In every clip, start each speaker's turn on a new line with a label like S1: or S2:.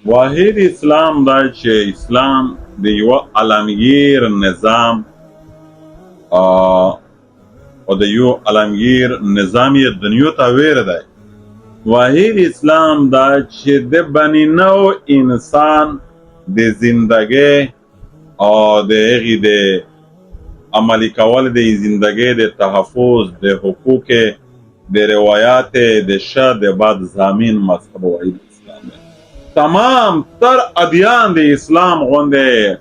S1: واحد اسلام دا چې اسلام د یو عالمگیر نظام او د یو عالمگیر نظامی دنیا ته ویر دی. واحد اسلام دا چې د بنی نو انسان د زندگی او د هغې د عملی کول د زندگی د تحفظ د حقوق د روایات د شه د بعد زامین مذهب واحد اسلام دی. تمام تر ادیان د اسلام غونده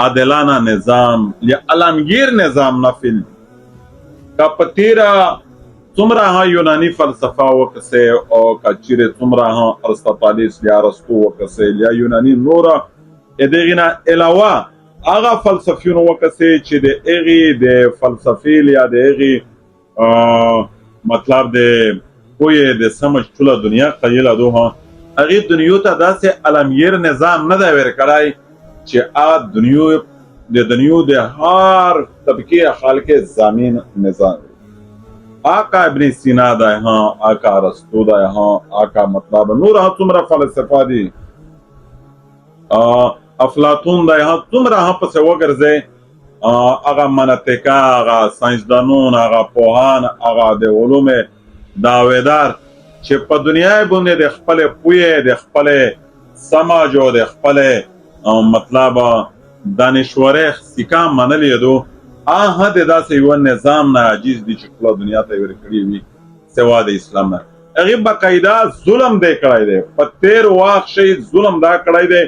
S1: عادلانه نظام یا عالمگیر نظام نفل کا پتیرا څومره ها یونانی فلسفه وکسه او کچیره څومره ها ارسطاطالیس یا ارسطو وکسه یا یونانی نورا ادغینا علاوه هغه فلسفیون وکسه چې د هغې د فلسفې یا د هغې مطلب د پوهې د سمج ټوله دنیا قیله دوه هغې دنیا ته داسې عالمگیر نظام نه دی ورکړی چې د دنیا د هر طبقه خلق زمین نظام آقا ابن سینا دا ها آقا ارسطو دا ها آقا مطلب نور ها څومره فلسفه دي افلاطون دا ها څومره ها پسې وګرځئ هغه منطقه هغه ساینسدانون هغه پوهان هغه د علوم دعویدار چې په دنیا باندې د خپل پوهې د خپل سماج او د خپل مطلب دانشورۍ سکه منلی دو هغه د داسې یو نظام نه عاجز دي چې ټوله دنیا ته یې ورکړي وي سوا د اسلام نه. هغې باقاعده ظلم دی کړی دی په تیر وخت شی ظلم دا کړی دی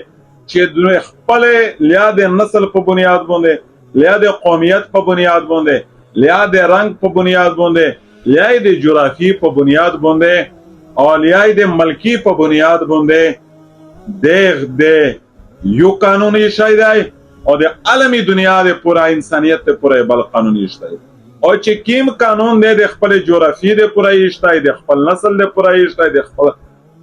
S1: چې دوی خپل لیا د نسل په بنیاد باندې لیا د قومیت په بنیاد باندې لیا د رنګ په بنیاد باندې لیا د جغرافي په بنیاد باندې او لیا د ملکی په بنیاد باندې د یو قانوني شی دی او د عالمی دنیا د پورا انسانیت د پورا بل قانوني شی دی او چې کیم قانون دی د خپل جغرافي د پورا شی د خپل نسل د پورا شی د خپل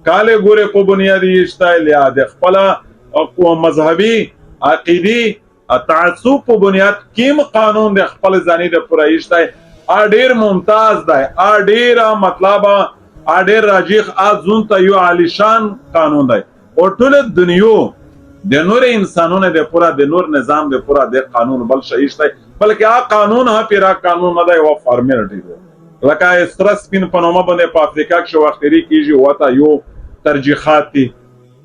S1: کاله ګوره په بنیاد شی لیا د خپل او مذهبي عقیدی تعصب په بنیاد کیم قانون د خپل ځاني د پرایش دی ډیر ممتاز دی ډیر مطلب ډیر راجح ازون ته یو عالیشان قانون دی او ټول دنیا د نور انسانونو د پورا د نور نظام د پورا د قانون بل شایش دی بلکې قانون ها پیرا قانون نه دی او فارمیلټی دی لکه استرس پین په نومه باندې په افریقا کې شو وختري کیږي وته یو ترجیحات دي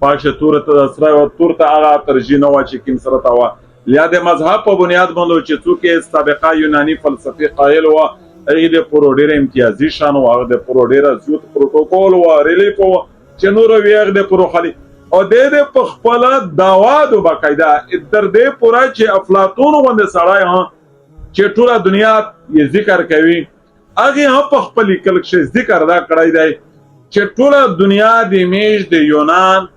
S1: پاشه تور ته سره او تور ته هغه ترجیح نه و چې کوم سره تا و لیا د مذهب په بنیاد باندې چې څوک سابقه یونانی فلسفي قائل و هغه د پروډیر امتیازي شان او هغه د پروډیر زیات پروتوکول و ریلیف و چې نور ویغ د پروخالي او د په خپل داوا د باقاعده در دې پورا چې افلاطون باندې سړای ها چې ټوله دنیا یې ذکر کوي هغه هم په خپل کلک شي ذکر دا کړی دی چې ټوله دنیا د میش د یونان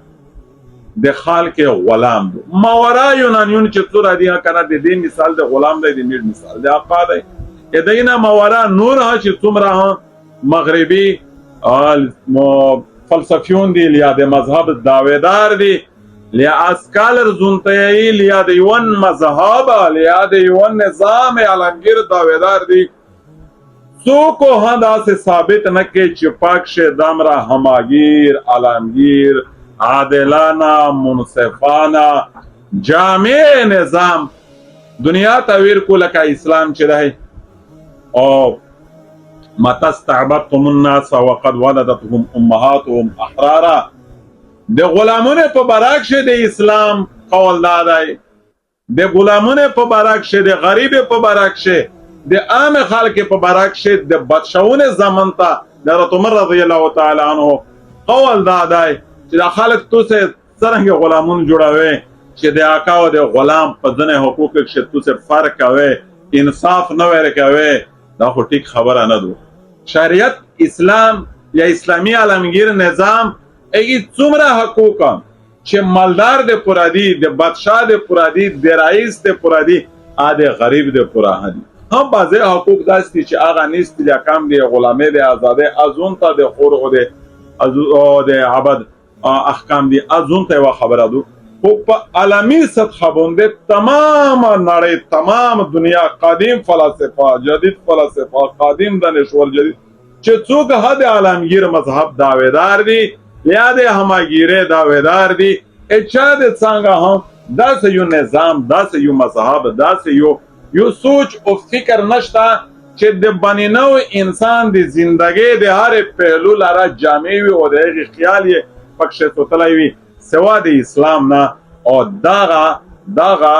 S1: د خالق غلام دو ماورا یونانیون چې څوره دي کنه د دې مثال د غلام دی د میډ مثال د آقا دی ادینا ماورا نور ها چې څومره مغربي فلسفیون دي لیا د مذهب دعویدار دي لیا اسکالر زونته لیا د یون مذهب لیا د یون نظام عالمگیر دعویدار دي څوک هدا سے ثابت نه کې چې پاک شه دامرا هماگیر عالمگیر عادلانه منصفانه جامع نظام دنیا تویر کو لکه اسلام چې دی او متستعبدتم الناس وقد ولدتهم امهاتهم احرارا د غلامونه په برعکس د اسلام قول دادای د غلامونه په برعکس د غریب په برعکس د عام خلک په برعکس د بدشاونه زمان ته د رسول الله رضی الله تعالی عنہ قول دادای چې د خلک تو سه څرنګه غلامون جوړاوي چې د آقا او د غلام په ځنه حقوق کې تو سه فرق کوي انصاف نه ورکوي دا خو ټیک خبره نه ده. شریعت اسلام یا اسلامی عالمگیر نظام ایگی څومره حقوق چې مالدار د پورا دي د بادشاہ د پورا دي د رئیس د پورا دي د غریب د پورا دي هم بعضی حقوق داستی چې هغه نیست یا کم دی غلامه د آزاده ازون ته د خور او د عبد احکام دي ازون ته خبره دو خو په عالمی سطح باندې تمام نړۍ تمام دنیا قدیم فلسفه جدید فلسفه قدیم دانشور جدید چې څوک حد عالمگیر مذهب دعویدار دي یا د هماگیره دعویدار دي چا د څنګه هم داسې یو نظام، داسې یو مذهب، داسې یو سوچ او فکر نشته چې د بنی نو انسان د زندګۍ د هر پهلو لاره جامع وي او د هغې خیال یې پکښې سوتلی وي سوا د اسلام نه. او دغه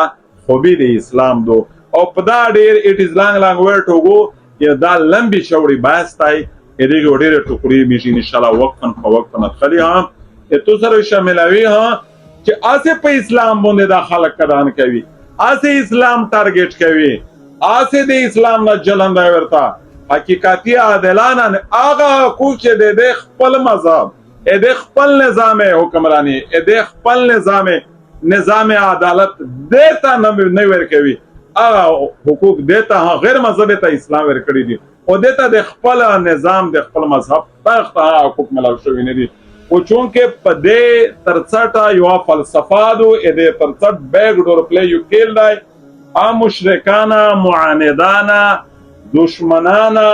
S1: خوبي د اسلام دو. او په دا ډېر اټ از لانګ ویر ټو گو یا دا لمبی چوڑی بحث تای ادیگه ډېرې ټوکړې میشي انشاءالله وقفن فوقفن ادخلي هم تو سره شاملوي ها چې اسې په اسلام باندې دا خلک کدان کوي، اسې اسلام ټارګټ کوي، اسې د اسلام نه جلنده ورته حقیقتي عادلانه هغه حقوق چې د خپل مذهب د خپل نظام حکمرانی د خپل نظام عدالت دیتا نه ورکوي، هغه حقوق دیتا غیر مذهبي ته اسلام ورکړي دي او دیتا د خپل نظام د خپل مذهب ته حقوق ملاو شوي نه دي. او چونکه په دې ترڅټه یو فلسفه دو د ترڅټ بیگ ډور پلی یو کېل دی مشرکانه معاندانه دشمنانه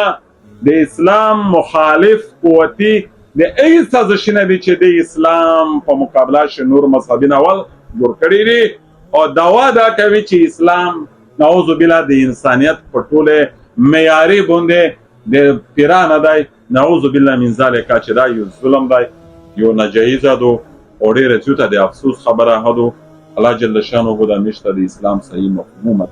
S1: د اسلام مخالف قوتي د ای سازشونه دي چې د اسلام په مقابله ش نور مذهبي ناول جوړ کړي دي او دعوا دا کوي چې اسلام نعوذ بالله د انسانیت په ټوله معیاري باندې د پیرانه دی، نعوذ بالله من ذلک چې دا یو ظلم دی، یو ناجایزه دو او ډېره زیاته د افسوس خبره هدو. الله جل شانه د میشته د اسلام صحیح مفهوم